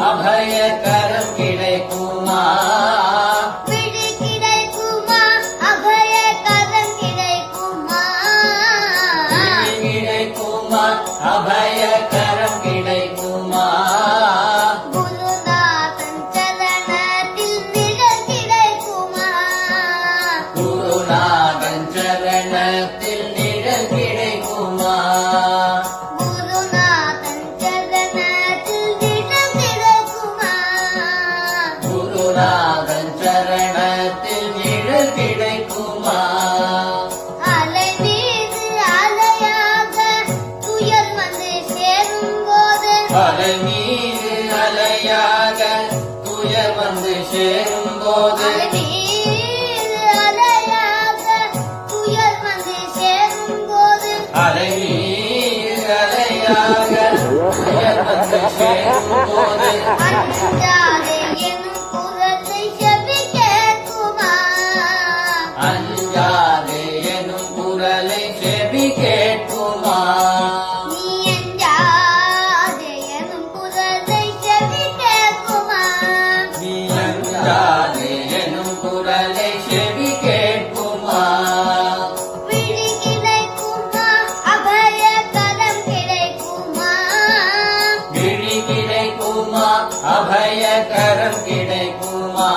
அபயகரம் கிடைக்குமா? விழி கிடைக்குமா? அபயகரம் கிடைக்குமா? விழி கிடைக்குமா? அபயகரம் கிடைக்குமா? குருநாதன் சரணத்தில் நிழல் கிடைக்குமா? குருநாதன் சரணத்தில் நிழல் கிடைக்குமா? குருநாதன் சரணத்தில் நிழல் கிடைக்குமா? அலை மீது அலையாக துயர் வந்து சேரும்போது, அலை மீது அலையாக துயர் வந்து சேரும்போது, அலை மீது அலையாக துயர் வந்து சேரும்போது, அலை மீது அலையாக துயர் வந்து சேரும்போது, அஞ்சாதே எனும் குரலை செவி கேட்குமா? அஞ்சாதே எனும் குரலை செவி கேட்குமா? நீ அஞ்சாதே எனும் குரலை செவி கேட்குமா? நீ அஞ்சாதே எனும் குரலை செவி கேட்குமா? விழி கிடைக்குமா? அபயகரம் கிடைக்குமா? விழி கிடைக்குமா? அபயகரம் கிடைக்குமா?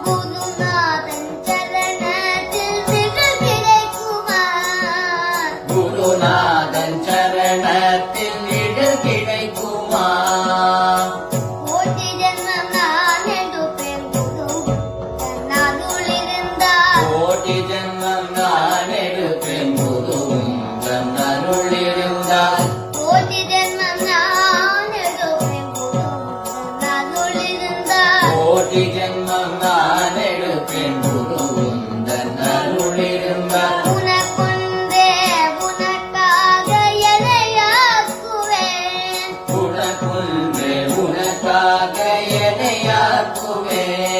குருநாதன் சரணத்தில் நிழல் கிடைக்குமா? குருநாதன் சரணத்தில் நிழல் கிடைக்குமா? கோடி ஜென்மம் நான் எடுப்பேன் குரு தன் அருள் இருந்தால். கோடி ஜென்மம் நான் எடுப்பேன் குருவும் தன் அருள் இருந்தால். கோடி ஜென்மம் நான் எடுப்பேன் குரு தன் அருள் இருந்தால். கோடி ஜென்மம் நான் எடுப்பேன் குருவும் தன் அருள் இருந்தால். உனக்குண்டே உனக்காக எனையாக்குவேன். உனக்குன்றே உனக்காக எனையாக்குவேன்.